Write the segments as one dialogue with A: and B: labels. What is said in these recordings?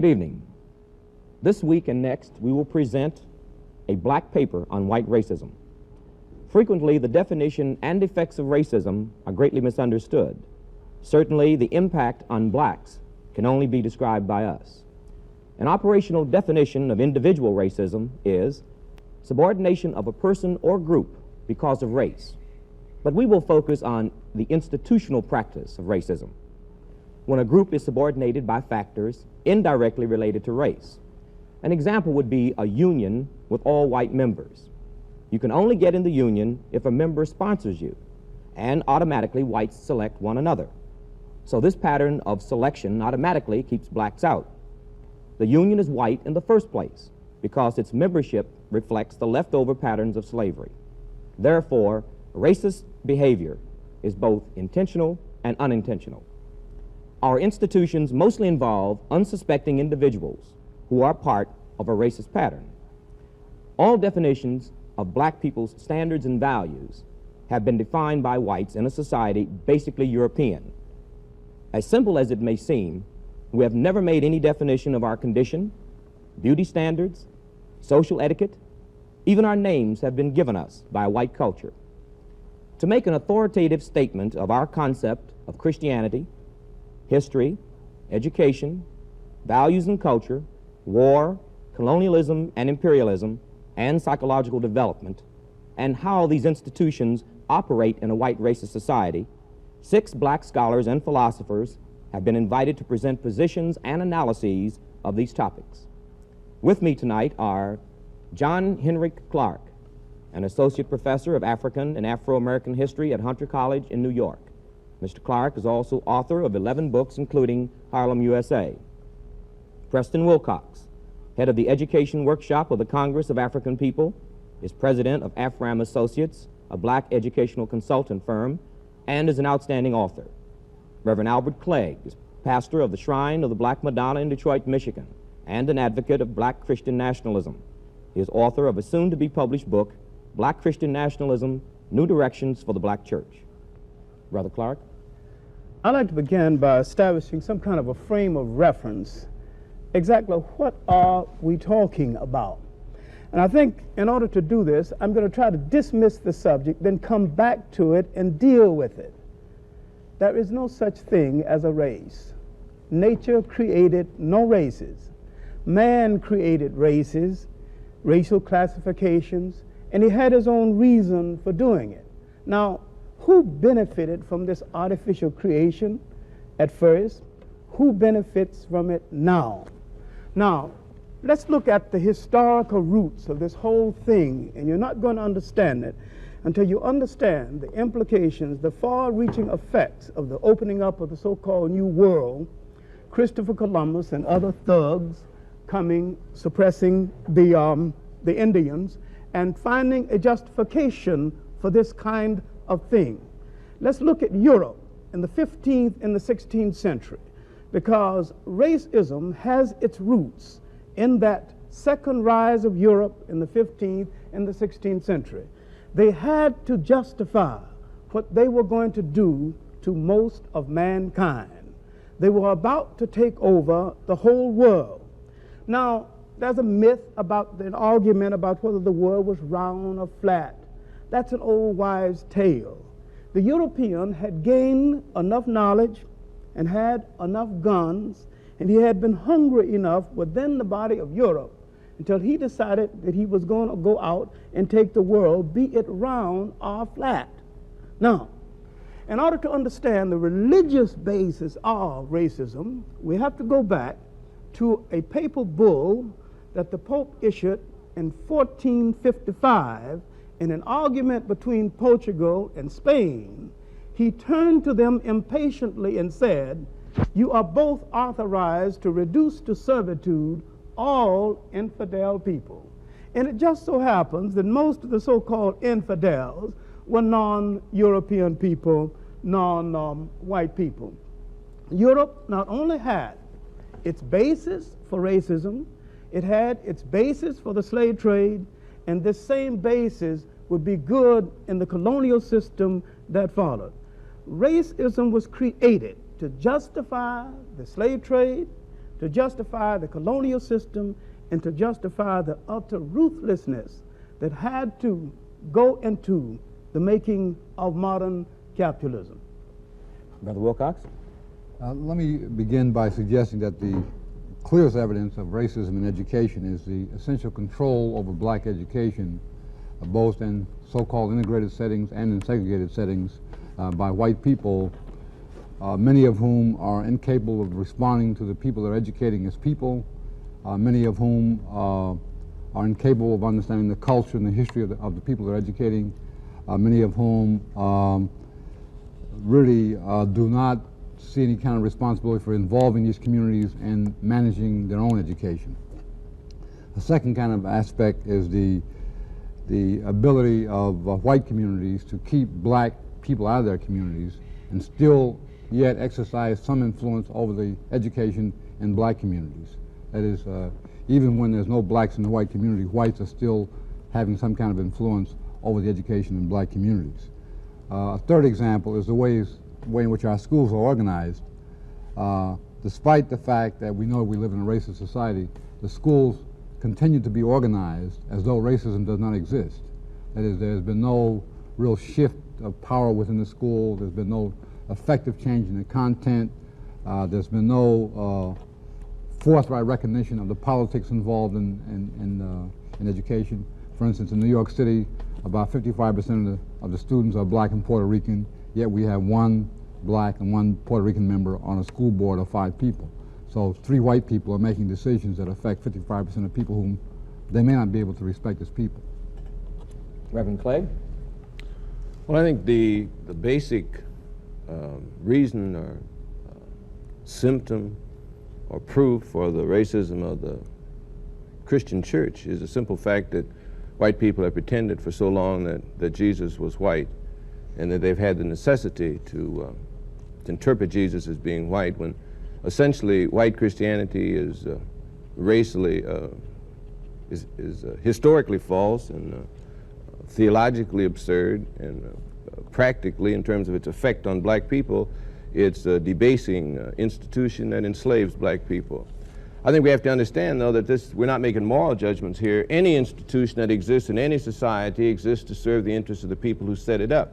A: Good evening. This week and next, we will present a black paper on white racism. Frequently, the definition and effects of racism are greatly misunderstood. Certainly, the impact on blacks can only be described by us. An operational definition of individual racism is subordination of a person or group because of race. But we will focus on the institutional practice of racism, when a group is subordinated by factors indirectly related to race. An example would be a union with all white members. You can only get in the union if a member sponsors you, and automatically whites select one another. So this pattern of selection automatically keeps blacks out. The union is white in the first place because its membership reflects the leftover patterns of slavery. Therefore, racist behavior is both intentional and unintentional. Our institutions mostly involve unsuspecting individuals who are part of a racist pattern. All definitions of black people's standards and values have been defined by whites in a society basically European. As simple as it may seem, we have never made any definition of our condition, beauty standards, social etiquette. Even our names have been given us by white culture. To make an authoritative statement of our concept of Christianity, history, education, values and culture, war, colonialism and imperialism, and psychological development, and how these institutions operate in a white racist society, 6 black scholars and philosophers have been invited to present positions and analyses of these topics. With me tonight are John Henrik Clarke, an associate professor of African and Afro-American history at Hunter College in New York. Mr. Clarke is also author of 11 books, including Harlem USA. Preston Wilcox, head of the Education Workshop of the Congress of African People, is president of AFRAM Associates, a black educational consultant firm, and is an outstanding author. Reverend Cleage is pastor of the Shrine of the Black Madonna in Detroit, Michigan, and an advocate of black Christian nationalism. He is author of a soon-to-be-published book, Black Christian Nationalism, New Directions for the Black Church. Brother Clarke?
B: I'd like to begin by establishing some kind of a frame of reference. Exactly what are we talking about? And I think in order to do this, I'm going to try to dismiss the subject, then come back to it and deal with it. There is no such thing as a race. Nature created no races. Man created races, racial classifications, and he had his own reason for doing it. Now, who benefited from this artificial creation at first? Who benefits from it now? Now, let's look at the historical roots of this whole thing, and you're not going to understand it until you understand the implications, the far-reaching effects of the opening up of the so-called New World, Christopher Columbus and other thugs coming, suppressing the Indians, and finding a justification for this kind of thing. Let's look at Europe in the 15th and the 16th century, because racism has its roots in that second rise of Europe in the 15th and the 16th century. They had to justify what they were going to do to most of mankind. They were about to take over the whole world. Now, there's a myth about an argument about whether the world was round or flat. That's an old wives' tale. The European had gained enough knowledge and had enough guns, and he had been hungry enough within the body of Europe until he decided that he was going to go out and take the world, be it round or flat. Now, in order to understand the religious basis of racism, we have to go back to a papal bull that the Pope issued in 1455 in an argument between Portugal and Spain. He turned to them impatiently and said, "You are both authorized to reduce to servitude all infidel people." And it just so happens that most of the so-called infidels were non-European people, non-white people. Europe not only had its basis for racism, it had its basis for the slave trade, and this same basis would be good in the colonial system that followed. Racism was created to justify the slave trade, to justify the colonial system and to justify the utter ruthlessness that had to go into the making of modern capitalism.
A: Brother Wilcox?
C: Let me begin by suggesting that the clearest evidence of racism in education is the essential control over black education, both in so-called integrated settings and in segregated settings by white people, many of whom are incapable of responding to the people they're educating as people, many of whom are incapable of understanding the culture and the history of the people they're educating, many of whom really do not see any kind of responsibility for involving these communities and managing their own education. The second kind of aspect is the ability of white communities to keep black people out of their communities and still yet exercise some influence over the education in black communities. That is, even when there's no blacks in the white community, whites are still having some kind of influence over the education in black communities. A third example is the way in which our schools are organized. Despite the fact that we know we live in a racist society, the schools continue to be organized as though racism does not exist. That is, there's been no real shift of power within the school. There's been no effective change in the content. There's been no forthright recognition of the politics involved in education. For instance, in New York City, about 55% of the students are black and Puerto Rican, yet we have one black and one Puerto Rican member on a school board of 5 people. So 3 white people are making decisions that affect 55% of people whom they may not be able to respect as people.
A: Reverend Cleage?
D: Well, I think the basic reason or symptom or proof for the racism of the Christian church is the simple fact that white people have pretended for so long that Jesus was white, and that they've had the necessity to interpret Jesus as being white, when essentially white Christianity is racially, is historically false and theologically absurd, and practically, in terms of its effect on black people, it's a debasing institution that enslaves black people. I think we have to understand, though, that we're not making moral judgments here. Any institution that exists in any society exists to serve the interests of the people who set it up.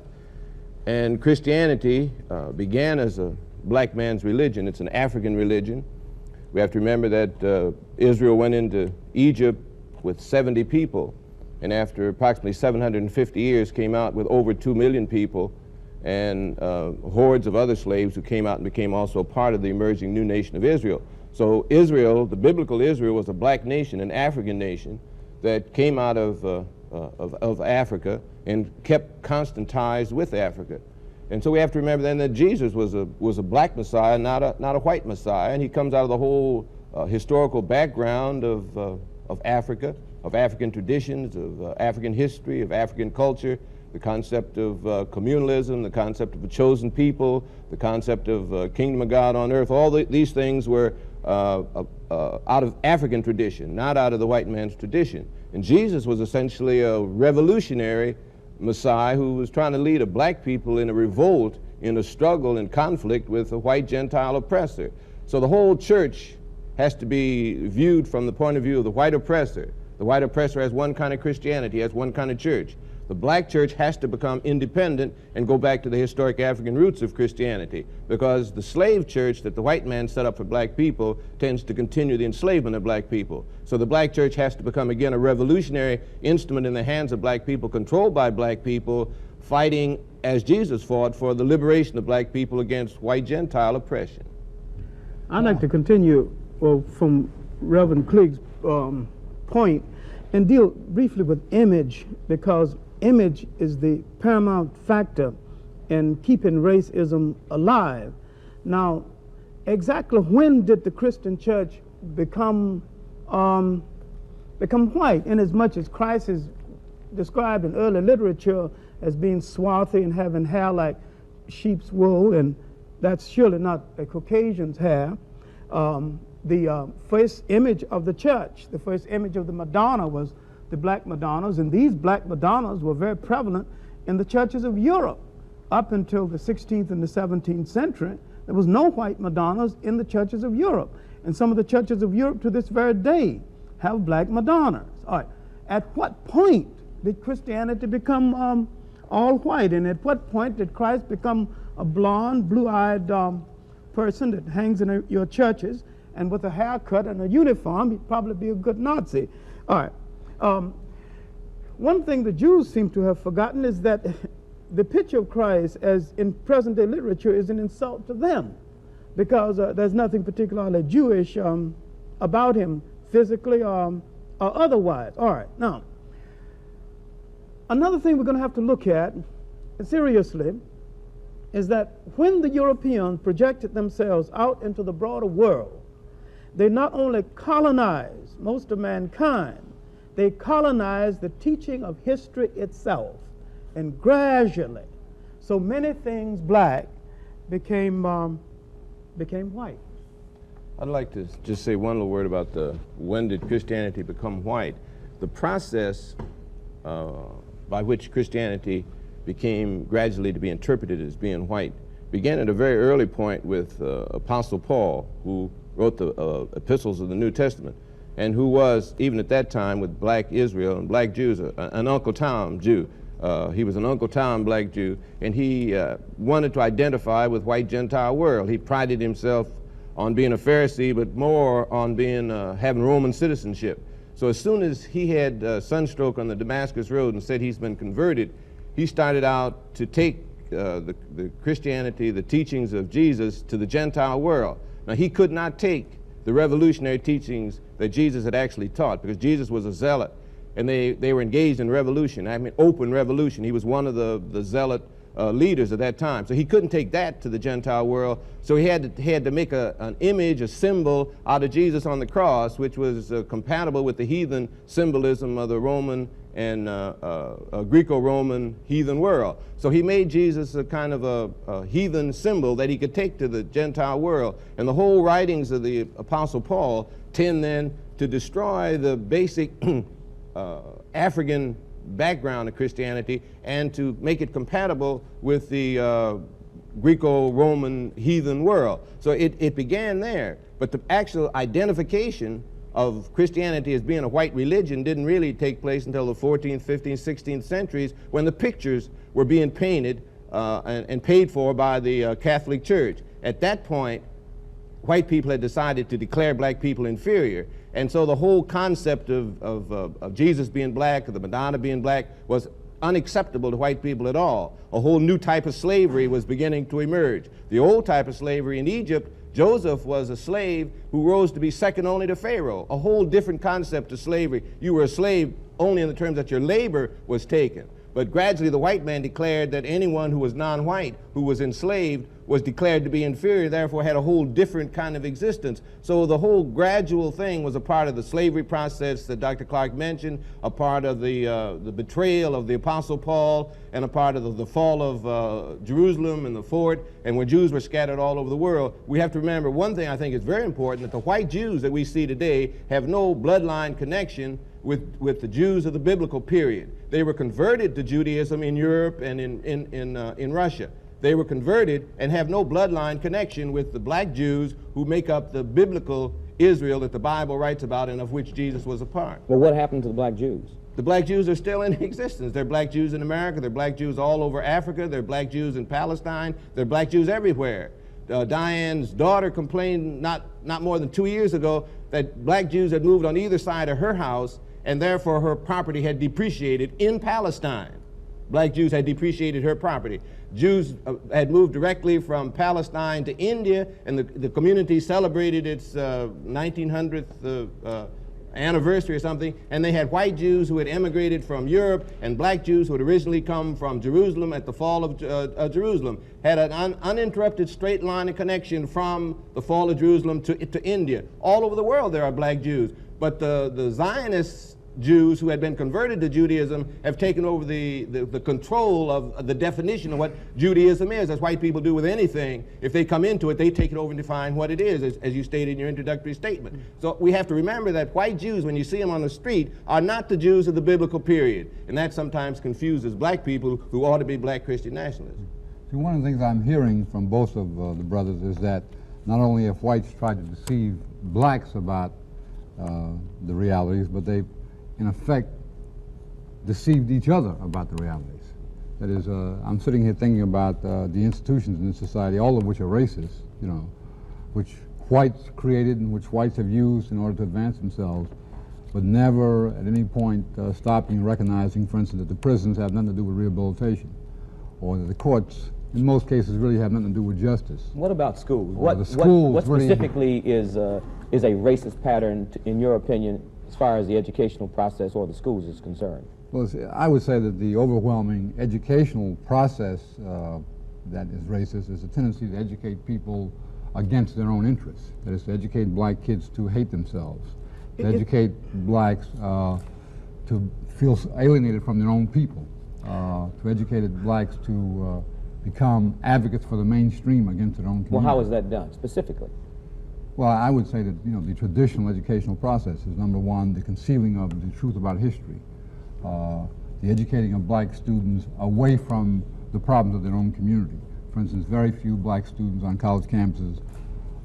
D: And Christianity began as a black man's religion. It's an African religion. We have to remember that Israel went into Egypt with 70 people, and after approximately 750 years came out with over 2 million people, and hordes of other slaves who came out and became also part of the emerging new nation of Israel. So Israel, the biblical Israel, was a black nation, an African nation that came out of Africa and kept constant ties with Africa. And so we have to remember then that Jesus was a black Messiah, not a white Messiah, and he comes out of the whole historical background of Africa, of African traditions, of African history, of African culture, the concept of communalism, the concept of a chosen people, the concept of kingdom of God on earth. All these things were out of African tradition, not out of the white man's tradition. And Jesus was essentially a revolutionary Messiah who was trying to lead a black people in a revolt, in a struggle and conflict with a white Gentile oppressor. So the whole church has to be viewed from the point of view of the white oppressor. The white oppressor has one kind of Christianity, has one kind of church. The black church has to become independent and go back to the historic African roots of Christianity, because the slave church that the white man set up for black people tends to continue the enslavement of black people. So the black church has to become, again, a revolutionary instrument in the hands of black people, controlled by black people, fighting, as Jesus fought, for the liberation of black people against white Gentile oppression.
B: I'd like to continue from Reverend Cleage's point and deal briefly with image, because image is the paramount factor in keeping racism alive. Now, exactly when did the Christian church become white, in as much as Christ is described in early literature as being swarthy and having hair like sheep's wool, and that's surely not a Caucasian's hair. The first image of the church, the first image of the Madonna, was the black Madonnas, and these black Madonnas were very prevalent in the churches of Europe. Up until the 16th and the 17th century, there was no white Madonnas in the churches of Europe. And some of the churches of Europe to this very day have black Madonnas. All right. At what point did Christianity become all white? And at what point did Christ become a blonde, blue-eyed person that hangs in your churches, and with a haircut and a uniform, he'd probably be a good Nazi? All right. One thing the Jews seem to have forgotten is that the picture of Christ, as in present-day literature, is an insult to them, because there's nothing particularly Jewish about him, physically or otherwise. All right. Now, another thing we're going to have to look at seriously is that when the Europeans projected themselves out into the broader world, they not only colonized most of mankind, they colonized the teaching of history itself. And gradually, so many things black became white.
D: I'd like to just say one little word about when did Christianity become white. The process by which Christianity became gradually to be interpreted as being white began at a very early point with Apostle Paul, who wrote the epistles of the New Testament, and who was, even at that time, with black Israel and black Jews, an Uncle Tom Jew. He was an Uncle Tom black Jew, and he wanted to identify with white Gentile world. He prided himself on being a Pharisee, but more on being having Roman citizenship. So as soon as he had sunstroke on the Damascus Road and said he's been converted, he started out to take the Christianity, the teachings of Jesus, to the Gentile world. Now, he could not take the revolutionary teachings that Jesus had actually taught, because Jesus was a zealot, and they were engaged in revolution. I mean, open revolution. He was one of the zealot leaders at that time. So he couldn't take that to the Gentile world. So he had to make an image, a symbol out of Jesus on the cross, which was compatible with the heathen symbolism of the Roman and Greco-Roman heathen world. So he made Jesus a kind of a heathen symbol that he could take to the Gentile world. And the whole writings of the Apostle Paul tend then to destroy the basic African background of Christianity and to make it compatible with the Greco-Roman heathen world. So it began there, but the actual identification of Christianity as being a white religion didn't really take place until the 14th, 15th, 16th centuries, when the pictures were being painted and paid for by the Catholic Church. At that point, white people had decided to declare black people inferior. And so the whole concept of Jesus being black, or the Madonna being black, was unacceptable to white people at all. A whole new type of slavery was beginning to emerge. The old type of slavery in Egypt, Joseph was a slave who rose to be second only to Pharaoh. A whole different concept of slavery. You were a slave only in the terms that your labor was taken. But gradually the white man declared that anyone who was non-white, who was enslaved, was declared to be inferior, therefore had a whole different kind of existence. So the whole gradual thing was a part of the slavery process that Dr. Clarke mentioned, a part of the betrayal of the Apostle Paul, and a part of the fall of Jerusalem and the fort, and when Jews were scattered all over the world. We have to remember one thing I think is very important, that the white Jews that we see today have no bloodline connection with the Jews of the biblical period. They were converted to Judaism in Europe and in Russia. They were converted and have no bloodline connection with the black Jews who make up the biblical Israel that the Bible writes about and of which Jesus was a part.
A: Well, what happened to the black Jews?
D: The black Jews are still in existence. There are black Jews in America. There are black Jews all over Africa. There are black Jews in Palestine. There are black Jews everywhere. Diane's daughter complained not more than 2 years ago that black Jews had moved on either side of her house, and therefore her property had depreciated in Palestine. Black Jews had depreciated her property. Jews had moved directly from Palestine to India, and the community celebrated its 1900th anniversary or something, and they had white Jews who had emigrated from Europe and black Jews who had originally come from Jerusalem at the fall of Jerusalem, had an uninterrupted straight line of connection from the fall of Jerusalem to India. All over the world there are black Jews, but the Zionist Jews who had been converted to Judaism have taken over the control of the definition of what Judaism is, as white people do with anything. If they come into it, they take it over and define what it is, as you stated in your introductory statement. So we have to remember that white Jews, when you see them on the street, are not the Jews of the biblical period. And that sometimes confuses black people who ought to be black Christian nationalists.
C: See, one of the things I'm hearing from both of the brothers is that not only have whites tried to deceive blacks about the realities, but they've, in effect, deceived each other about the realities. That is, I'm sitting here thinking about the institutions in this society, all of which are racist, you know, which whites created and which whites have used in order to advance themselves, but never at any point stopping and recognizing, for instance, that the prisons have nothing to do with rehabilitation, or that the courts, in most cases, really have nothing to do with justice.
A: What about schools?
C: The schools
A: what specifically is a racist pattern, in your opinion, as far as the educational process or the schools is concerned?
C: Well, I would say that the overwhelming educational process that is racist is a tendency to educate people against their own interests. That is, to educate black kids to hate themselves, to educate blacks to feel alienated from their own people, to educate blacks to become advocates for the mainstream against their own community.
A: Well, how is that done, specifically?
C: Well, I would say that, you know, the traditional educational process is, number one, the concealing of the truth about history, the educating of black students away from the problems of their own community. For instance, very few black students on college campuses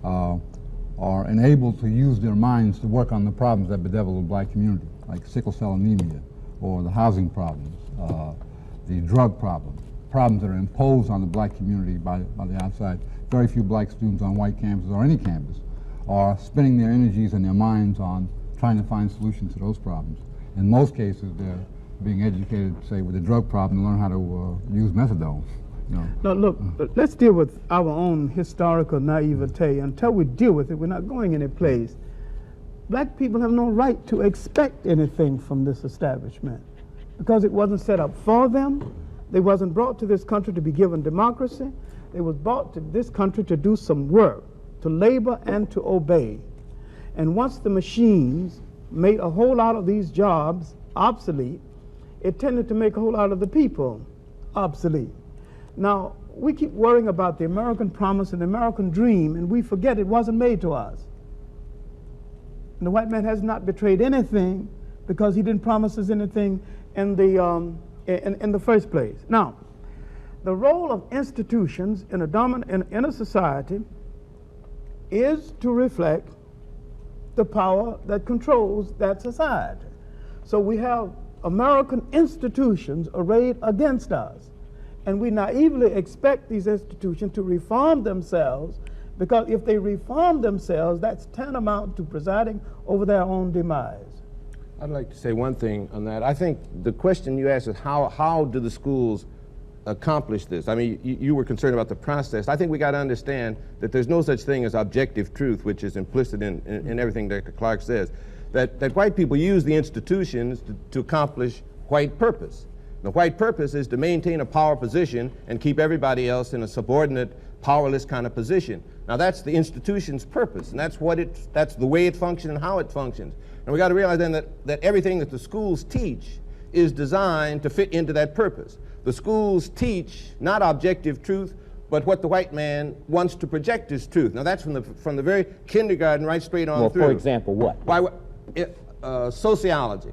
C: are enabled to use their minds to work on the problems that bedevil the black community, like sickle cell anemia, or the housing problems, the drug problems that are imposed on the black community by the outside. Very few black students on white campuses or any campus are spending their energies and their minds on trying to find solutions to those problems. In most cases, they're being educated, say, with the drug problem, to learn how to use methadone. You know.
B: Now, look, let's deal with our own historical naivete. Until we deal with it, we're not going any place. Black people have no right to expect anything from this establishment because it wasn't set up for them. They wasn't brought to this country to be given democracy. They was brought to this country to do some work, to labor and to obey. And once the machines made a whole lot of these jobs obsolete, it tended to make a whole lot of the people obsolete. Now, we keep worrying about the American promise and the American dream, and we forget it wasn't made to us. And the white man has not betrayed anything because he didn't promise us anything in the first place. Now, the role of institutions in a society is to reflect the power that controls that society. So we have American institutions arrayed against us, and we naively expect these institutions to reform themselves, because if they reform themselves, that's tantamount to presiding over their own demise.
D: I'd like to say one thing on that. I think the question you asked is how do the schools accomplish this? I mean, you were concerned about the process. I think we got to understand that there's no such thing as objective truth, which is implicit in everything Dr. Clarke says. That white people use the institutions to accomplish white purpose. The white purpose is to maintain a power position and keep everybody else in a subordinate, powerless kind of position. Now that's the institution's purpose, and that's the way it functions and how it functions. And we got to realize then that everything that the schools teach is designed to fit into that purpose. The schools teach not objective truth, but what the white man wants to project as truth. Now that's from the very kindergarten right straight on through.
A: Well, for example, what?
D: Sociology.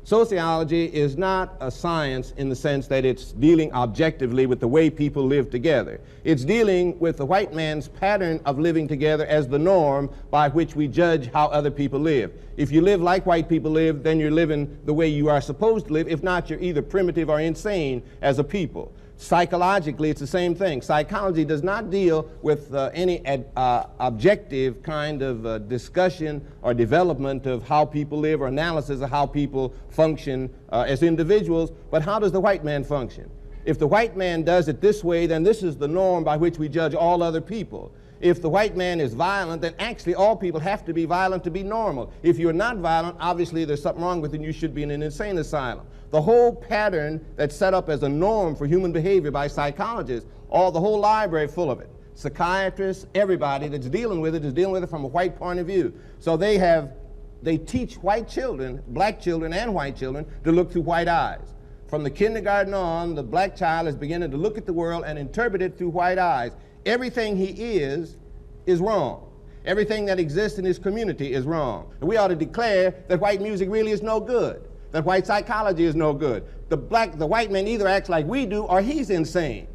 D: Sociology is not a science in the sense that it's dealing objectively with the way people live together. It's dealing with the white man's pattern of living together as the norm by which we judge how other people live. If you live like white people live, then you're living the way you are supposed to live. If not, you're either primitive or insane as a people. Psychologically, it's the same thing. Psychology does not deal with any objective kind of discussion or development of how people live or analysis of how people function as individuals, but how does the white man function? If the white man does it this way, then this is the norm by which we judge all other people. If the white man is violent, then actually all people have to be violent to be normal. If you're not violent, obviously there's something wrong with you and you should be in an insane asylum. The whole pattern that's set up as a norm for human behavior by psychologists, the whole library full of it. Psychiatrists, everybody that's dealing with it is dealing with it from a white point of view. So they teach white children, black children and white children, to look through white eyes. From the kindergarten on, the black child is beginning to look at the world and interpret it through white eyes. Everything he is wrong. Everything that exists in his community is wrong. And we ought to declare that white music really is no good, that white psychology is no good. The white man either acts like we do or he's insane.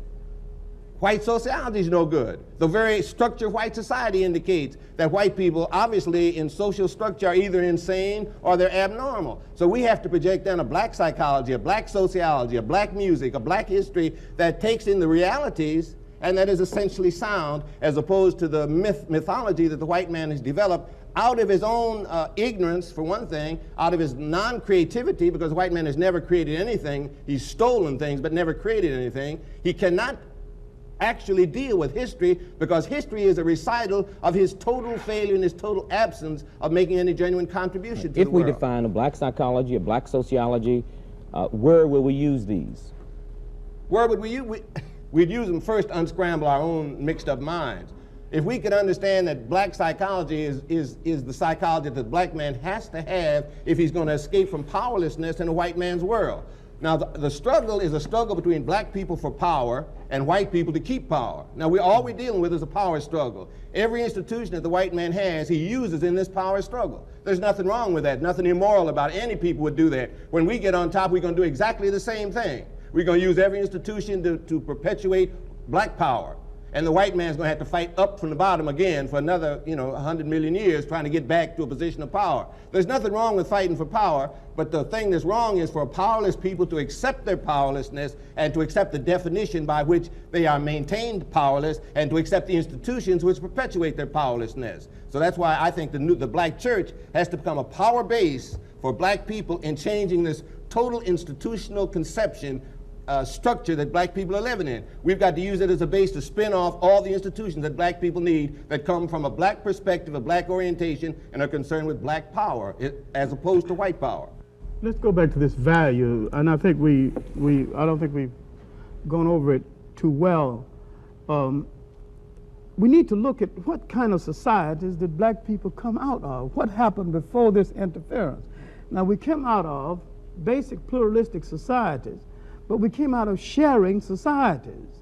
E: White sociology is no good. The very structure of white society indicates that white people, obviously, in social structure are either insane or they're abnormal. So we have to project down a black psychology, a black sociology, a black music, a black history that takes in the realities and that is essentially sound, as opposed to the mythology that the white man has developed out of his own ignorance, for one thing, out of his non-creativity, because the white man has never created anything. He's stolen things but never created anything. He cannot actually deal with history, because history is a recital of his total failure and his total absence of making any genuine contribution to the world.
A: If we define a black psychology, a black sociology, where will we use these?
E: Where would we use? We'd use them first to unscramble our own mixed up minds. If we could understand that black psychology is the psychology that the black man has to have if he's going to escape from powerlessness in a white man's world. Now, the struggle is a struggle between black people for power and white people to keep power. Now, all we're dealing with is a power struggle. Every institution that the white man has, he uses in this power struggle. There's nothing wrong with that, nothing immoral about it. Any people would do that. When we get on top, we're going to do exactly the same thing. We're going to use every institution to perpetuate black power. And the white man's going to have to fight up from the bottom again for another, 100 million years trying to get back to a position of power. There's nothing wrong with fighting for power, but the thing that's wrong is for powerless people to accept their powerlessness and to accept the definition by which they are maintained powerless and to accept the institutions which perpetuate their powerlessness. So that's why I think the black church has to become a power base for black people in changing this total institutional conception structure that black people are living in. We've got to use it as a base to spin off all the institutions that black people need that come from a black perspective, a black orientation, and are concerned with black power as opposed to white power.
B: Let's go back to this value, and I think I don't think we've gone over it too well. We need to look at what kind of societies did black people come out of? What happened before this interference? Now, we came out of basic pluralistic societies, but we came out of sharing societies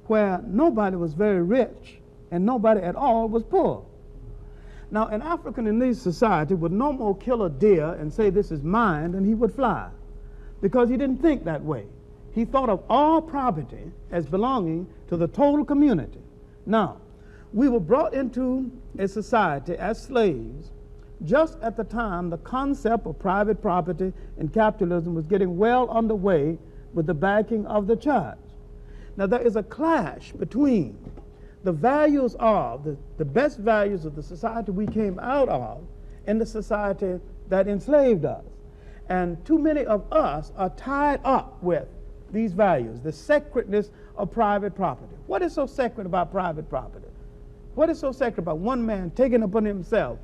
B: where nobody was very rich and nobody at all was poor. Now, an African in these societies would no more kill a deer and say, "This is mine," than he would fly, because he didn't think that way. He thought of all property as belonging to the total community. Now, we were brought into a society as slaves just at the time the concept of private property and capitalism was getting well underway with the backing of the church. Now, there is a clash between the values of, the best values of the society we came out of and the society that enslaved us. And too many of us are tied up with these values, the sacredness of private property. What is so sacred about private property? What is so sacred about one man taking upon himself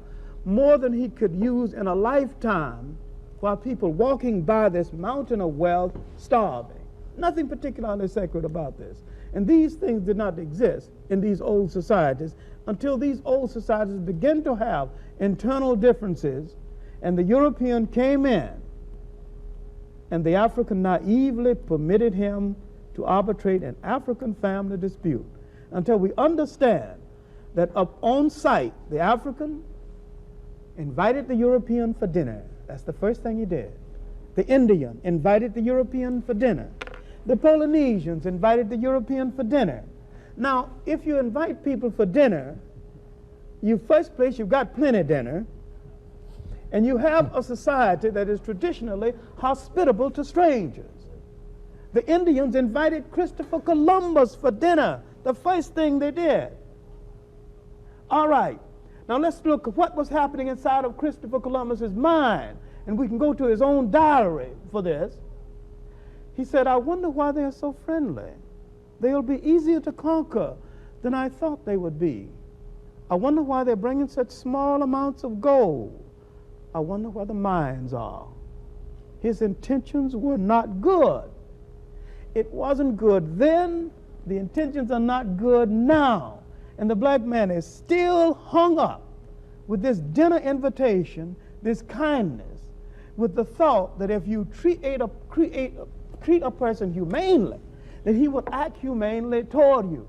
B: more than he could use in a lifetime while people walking by this mountain of wealth starving? Nothing particularly sacred about this. And these things did not exist in these old societies until these old societies began to have internal differences, and the European came in, and the African naively permitted him to arbitrate an African family dispute, until we understand that up on site, the African invited the European for dinner. That's the first thing he did. The Indian invited the European for dinner. The Polynesians invited the European for dinner. Now, if you invite people for dinner, first place, you've got plenty dinner, and you have a society that is traditionally hospitable to strangers. The Indians invited Christopher Columbus for dinner, the first thing they did. All right. Now let's look at what was happening inside of Christopher Columbus's mind, and we can go to his own diary for this. He said, "I wonder why they're so friendly. They'll be easier to conquer than I thought they would be. I wonder why they're bringing such small amounts of gold. I wonder where the mines are." His intentions were not good. It wasn't good then. The intentions are not good now. And the black man is still hung up with this dinner invitation, this kindness, with the thought that if you treat a person humanely, that he will act humanely toward you.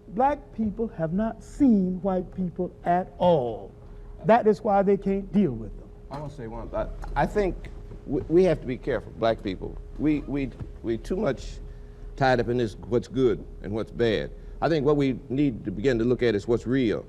B: Black people have not seen white people at all. That is why they can't deal with them.
E: I want to say one thing. I think we have to be careful, black people. We too much tied up in this what's good and what's bad. I think what we need to begin to look at is what's real.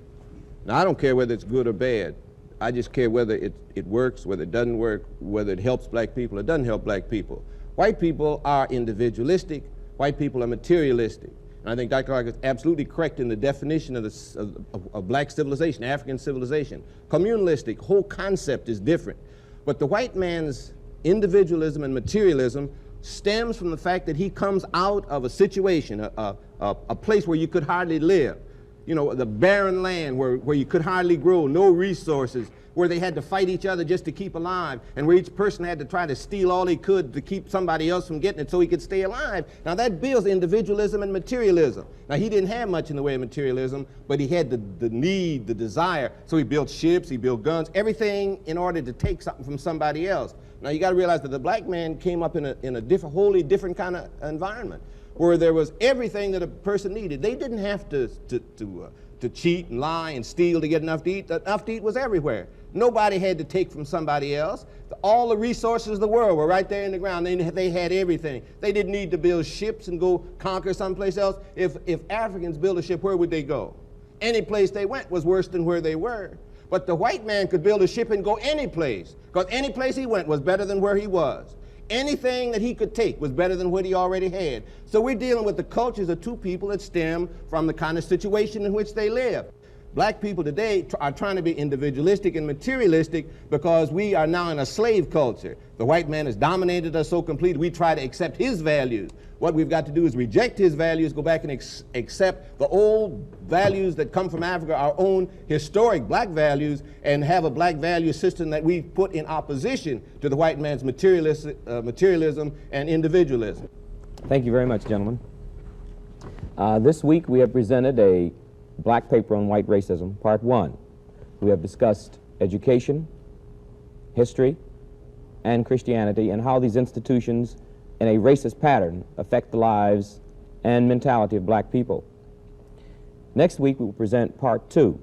E: Now, I don't care whether it's good or bad. I just care whether it works, whether it doesn't work, whether it helps black people or doesn't help black people. White people are individualistic. White people are materialistic. And I think Dr. Clarke is absolutely correct in the definition of black civilization, African civilization. Communalistic, whole concept is different. But the white man's individualism and materialism stems from the fact that he comes out of a situation, a place where you could hardly live. You know, the barren land where you could hardly grow, no resources, where they had to fight each other just to keep alive, and where each person had to try to steal all he could to keep somebody else from getting it so he could stay alive. Now that builds individualism and materialism. Now he didn't have much in the way of materialism, but he had the need, the desire, so he built ships, he built guns, everything in order to take something from somebody else. Now you got to realize that the black man came up in a wholly different kind of environment, where there was everything that a person needed. They didn't have to cheat and lie and steal to get enough to eat. Enough to eat was everywhere. Nobody had to take from somebody else. All the resources of the world were right there in the ground. They had everything. They didn't need to build ships and go conquer someplace else. If Africans built a ship, where would they go? Any place they went was worse than where they were. But the white man could build a ship and go any place, because any place he went was better than where he was. Anything that he could take was better than what he already had. So we're dealing with the cultures of two people that stem from the kind of situation in which they live. Black people today are trying to be individualistic and materialistic because we are now in a slave culture. The white man has dominated us so completely, we try to accept his values. What we've got to do is reject his values, go back and accept the old values that come from Africa, our own historic black values, and have a black value system that we put in opposition to the white man's materialism and individualism.
A: Thank you very much, gentlemen. This week we have presented a black paper on white racism, Part 1. We have discussed education, history, and Christianity, and how these institutions in a racist pattern affect the lives and mentality of black people. Next week we will present Part 2.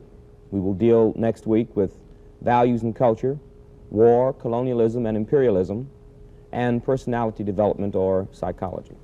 A: We will deal next week with values and culture, war, colonialism and imperialism, and personality development or psychology.